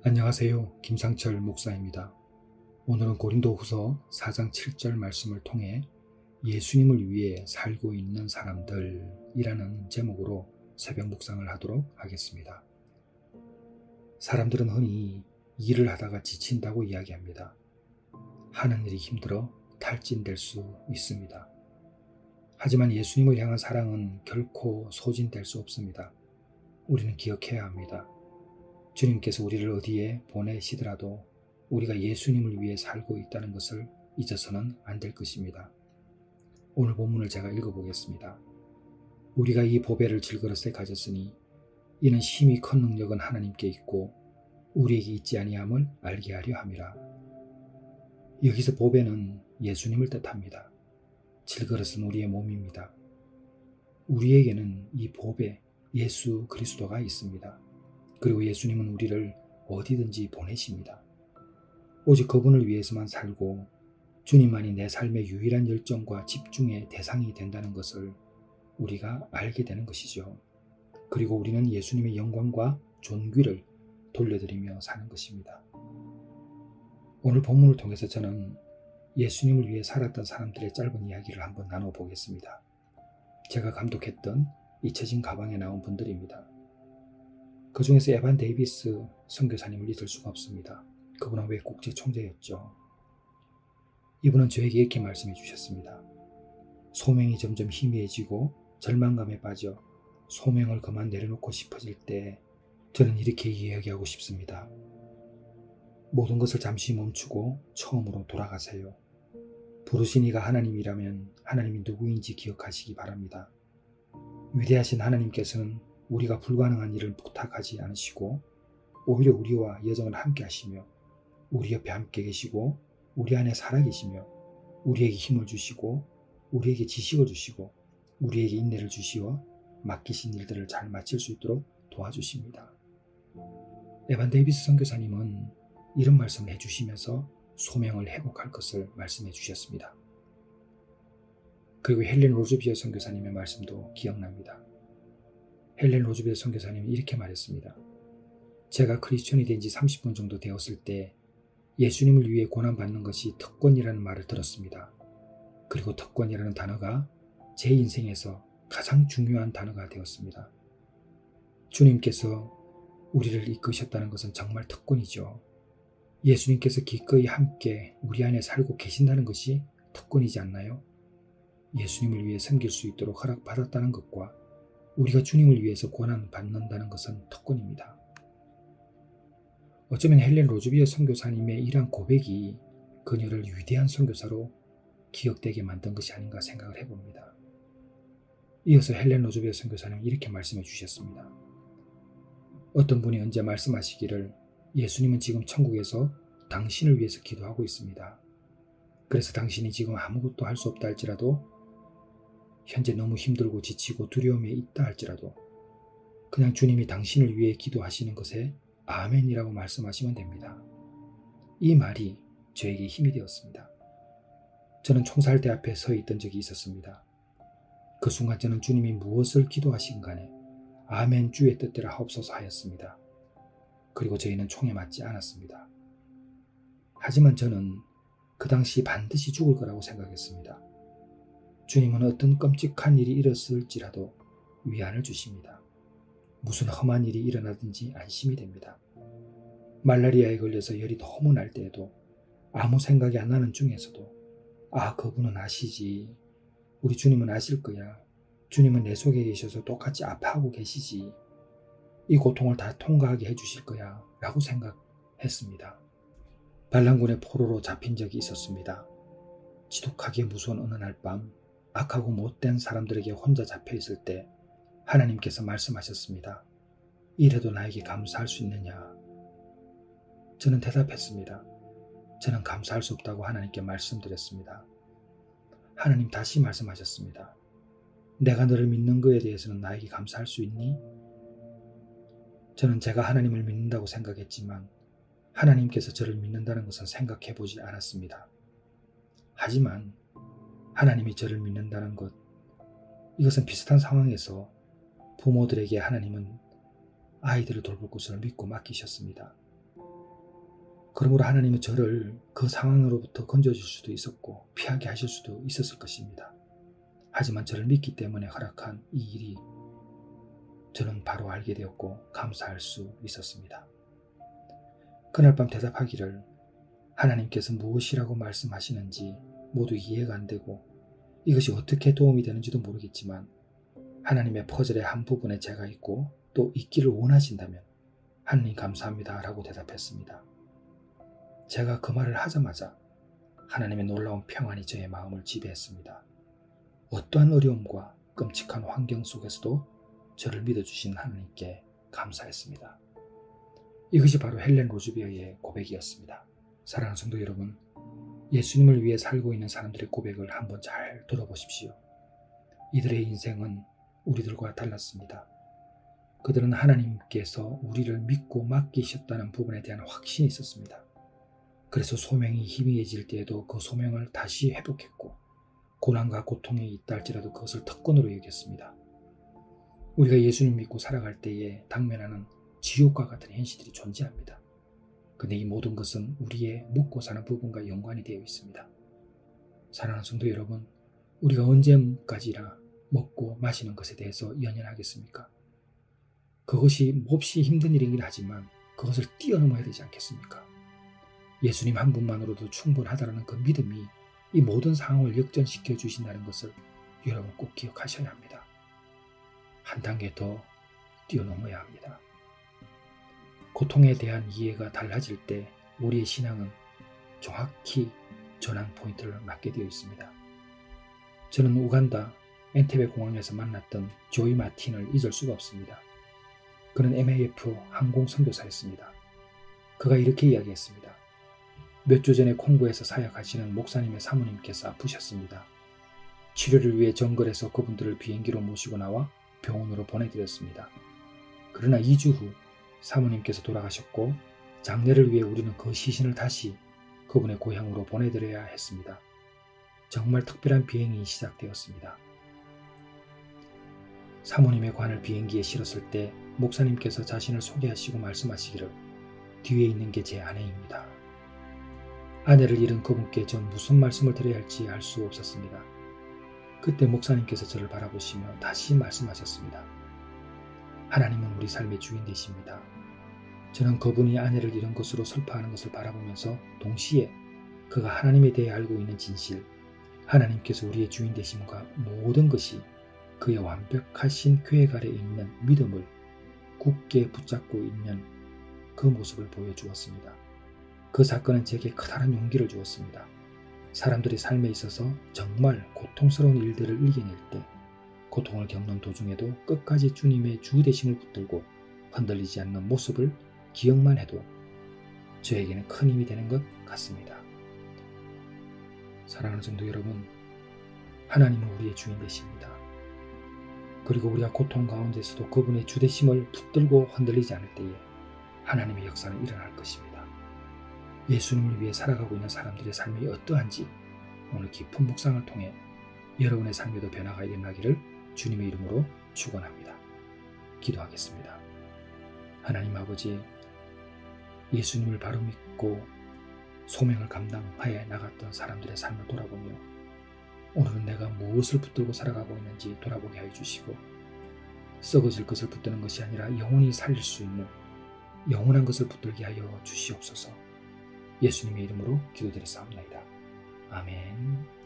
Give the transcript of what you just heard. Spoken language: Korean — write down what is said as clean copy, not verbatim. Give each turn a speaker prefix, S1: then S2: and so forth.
S1: 안녕하세요. 김상철 목사입니다. 오늘은 고린도후서 4장 7절 말씀을 통해 예수님을 위해 살고 있는 사람들이라는 제목으로 새벽 묵상을 하도록 하겠습니다. 사람들은 흔히 일을 하다가 지친다고 이야기합니다. 하는 일이 힘들어 탈진될 수 있습니다. 하지만 예수님을 향한 사랑은 결코 소진될 수 없습니다. 우리는 기억해야 합니다. 주님께서 우리를 어디에 보내시더라도 우리가 예수님을 위해 살고 있다는 것을 잊어서는 안 될 것입니다. 오늘 본문을 제가 읽어보겠습니다. 우리가 이 보배를 질그릇에 가졌으니 이는 심히 큰 능력은 하나님께 있고 우리에게 있지 아니함을 알게 하려 함이라. 여기서 보배는 예수님을 뜻합니다. 질그릇은 우리의 몸입니다. 우리에게는 이 보배 예수 그리스도가 있습니다. 그리고 예수님은 우리를 어디든지 보내십니다. 오직 그분을 위해서만 살고 주님만이 내 삶의 유일한 열정과 집중의 대상이 된다는 것을 우리가 알게 되는 것이죠. 그리고 우리는 예수님의 영광과 존귀를 돌려드리며 사는 것입니다. 오늘 본문을 통해서 저는 예수님을 위해 살았던 사람들의 짧은 이야기를 한번 나눠보겠습니다. 제가 감독했던 잊혀진 가방에 나온 분들입니다. 그 중에서 에반 데이비스 선교사님을 잊을 수가 없습니다. 그분은 외국제 총재였죠. 이분은 저에게 이렇게 말씀해 주셨습니다. 소명이 점점 희미해지고 절망감에 빠져 소명을 그만 내려놓고 싶어질 때 저는 이렇게 이야기하고 싶습니다. 모든 것을 잠시 멈추고 처음으로 돌아가세요. 부르신 이가 하나님이라면 하나님이 누구인지 기억하시기 바랍니다. 위대하신 하나님께서는 우리가 불가능한 일을 부탁하지 않으시고 오히려 우리와 여정을 함께 하시며 우리 옆에 함께 계시고 우리 안에 살아계시며 우리에게 힘을 주시고 우리에게 지식을 주시고 우리에게 인내를 주시어 맡기신 일들을 잘 마칠 수 있도록 도와주십니다. 에반 데이비스 선교사님은 이런 말씀을 해주시면서 소명을 회복할 것을 말씀해 주셨습니다. 그리고 헬렌 로즈비어 선교사님의 말씀도 기억납니다. 헬렌 로즈베 선교사님은 이렇게 말했습니다. 제가 크리스천이 된 지 30분 정도 되었을 때 예수님을 위해 고난받는 것이 특권이라는 말을 들었습니다. 그리고 특권이라는 단어가 제 인생에서 가장 중요한 단어가 되었습니다. 주님께서 우리를 이끄셨다는 것은 정말 특권이죠. 예수님께서 기꺼이 함께 우리 안에 살고 계신다는 것이 특권이지 않나요? 예수님을 위해 섬길 수 있도록 허락받았다는 것과 우리가 주님을 위해서 고난받는다는 것은 특권입니다. 어쩌면 헬렌 로즈비어 선교사님의 이러한 고백이 그녀를 위대한 선교사로 기억되게 만든 것이 아닌가 생각을 해봅니다. 이어서 헬렌 로즈비어 선교사님은 이렇게 말씀해 주셨습니다. 어떤 분이 언제 말씀하시기를 예수님은 지금 천국에서 당신을 위해서 기도하고 있습니다. 그래서 당신이 지금 아무것도 할 수 없다 할지라도 현재 너무 힘들고 지치고 두려움에 있다 할지라도 그냥 주님이 당신을 위해 기도하시는 것에 아멘이라고 말씀하시면 됩니다. 이 말이 저에게 힘이 되었습니다. 저는 총살대 앞에 서 있던 적이 있었습니다. 그 순간 저는 주님이 무엇을 기도하신 간에 아멘 주의 뜻대로 하옵소서 하였습니다. 그리고 저희는 총에 맞지 않았습니다. 하지만 저는 그 당시 반드시 죽을 거라고 생각했습니다. 주님은 어떤 끔찍한 일이 일었을지라도 위안을 주십니다. 무슨 험한 일이 일어나든지 안심이 됩니다. 말라리아에 걸려서 열이 너무 날 때에도 아무 생각이 안 나는 중에서도 그분은 아시지. 우리 주님은 아실 거야. 주님은 내 속에 계셔서 똑같이 아파하고 계시지. 이 고통을 다 통과하게 해주실 거야 라고 생각했습니다. 반란군의 포로로 잡힌 적이 있었습니다. 지독하게 무서운 어느 날 밤 악하고 못된 사람들에게 혼자 잡혀있을 때 하나님께서 말씀하셨습니다. 이래도 나에게 감사할 수 있느냐? 저는 대답했습니다. 저는 감사할 수 없다고 하나님께 말씀드렸습니다. 하나님 다시 말씀하셨습니다. 내가 너를 믿는 것에 대해서는 나에게 감사할 수 있니? 저는 제가 하나님을 믿는다고 생각했지만 하나님께서 저를 믿는다는 것은 생각해 보지 않았습니다. 하지만 하나님이 저를 믿는다는 것, 이것은 비슷한 상황에서 부모들에게 하나님은 아이들을 돌볼 것을 믿고 맡기셨습니다. 그러므로 하나님은 저를 그 상황으로부터 건져줄 수도 있었고 피하게 하실 수도 있었을 것입니다. 하지만 저를 믿기 때문에 허락한 이 일이 저는 바로 알게 되었고 감사할 수 있었습니다. 그날 밤 대답하기를 하나님께서 무엇이라고 말씀하시는지 모두 이해가 안 되고 이것이 어떻게 도움이 되는지도 모르겠지만 하나님의 퍼즐의 한 부분에 제가 있고 또 있기를 원하신다면 하나님 감사합니다 라고 대답했습니다. 제가 그 말을 하자마자 하나님의 놀라운 평안이 저의 마음을 지배했습니다. 어떠한 어려움과 끔찍한 환경 속에서도 저를 믿어주신 하나님께 감사했습니다. 이것이 바로 헬렌 로즈베어의 고백이었습니다. 사랑하는 성도 여러분, 예수님을 위해 살고 있는 사람들의 고백을 한번 잘 들어보십시오. 이들의 인생은 우리들과 달랐습니다. 그들은 하나님께서 우리를 믿고 맡기셨다는 부분에 대한 확신이 있었습니다. 그래서 소명이 희미해질 때에도 그 소명을 다시 회복했고 고난과 고통에 있다 할지라도 그것을 특권으로 여겼습니다. 우리가 예수님 믿고 살아갈 때에 당면하는 지옥과 같은 현실들이 존재합니다. 근데 이 모든 것은 우리의 먹고 사는 부분과 연관이 되어 있습니다. 사랑하는 성도 여러분, 우리가 언제까지나 먹고 마시는 것에 대해서 연연하겠습니까? 그것이 몹시 힘든 일이긴 하지만 그것을 뛰어넘어야 되지 않겠습니까? 예수님 한 분만으로도 충분하다는 그 믿음이 이 모든 상황을 역전시켜 주신다는 것을 여러분 꼭 기억하셔야 합니다. 한 단계 더 뛰어넘어야 합니다. 고통에 대한 이해가 달라질 때 우리의 신앙은 정확히 전환 포인트를 맞게 되어 있습니다. 저는 우간다 엔테베 공항에서 만났던 조이 마틴을 잊을 수가 없습니다. 그는 MAF 항공 선교사였습니다. 그가 이렇게 이야기했습니다. 몇 주 전에 콩고에서 사역하시는 목사님의 사모님께서 아프셨습니다. 치료를 위해 정글에서 그분들을 비행기로 모시고 나와 병원으로 보내드렸습니다. 그러나 2주 후 사모님께서 돌아가셨고 장례를 위해 우리는 그 시신을 다시 그분의 고향으로 보내드려야 했습니다. 정말 특별한 비행이 시작되었습니다. 사모님의 관을 비행기에 실었을 때 목사님께서 자신을 소개하시고 말씀하시기를 뒤에 있는 게 제 아내입니다. 아내를 잃은 그분께 전 무슨 말씀을 드려야 할지 알 수 없었습니다. 그때 목사님께서 저를 바라보시며 다시 말씀하셨습니다. 하나님은 우리 삶의 주인 되십니다. 저는 그분이 아내를 잃은 것으로 슬퍼하는 것을 바라보면서 동시에 그가 하나님에 대해 알고 있는 진실, 하나님께서 우리의 주인 되심과 모든 것이 그의 완벽하신 계획 아래 있는 믿음을 굳게 붙잡고 있는 그 모습을 보여주었습니다. 그 사건은 제게 커다란 용기를 주었습니다. 사람들의 삶에 있어서 정말 고통스러운 일들을 이겨낼 때 고통을 겪는 도중에도 끝까지 주님의 주 되심을 붙들고 흔들리지 않는 모습을 기억만 해도 저에게는 큰 힘이 되는 것 같습니다. 사랑하는 성도 여러분, 하나님은 우리의 주인 되십니다. 그리고 우리가 고통 가운데서도 그분의 주 되심을 붙들고 흔들리지 않을 때에 하나님의 역사는 일어날 것입니다. 예수님을 위해 살아가고 있는 사람들의 삶이 어떠한지 오늘 깊은 묵상을 통해 여러분의 삶에도 변화가 일어나기를 주님의 이름으로 축원합니다. 기도하겠습니다. 하나님 아버지, 예수님을 바로 믿고 소명을 감당하여 나갔던 사람들의 삶을 돌아보며 오늘은 내가 무엇을 붙들고 살아가고 있는지 돌아보게 하여 주시고 썩어질 것을 붙드는 것이 아니라 영원히 살릴 수 있는 영원한 것을 붙들게 하여 주시옵소서. 예수님의 이름으로 기도드렸사옵나이다. 아멘.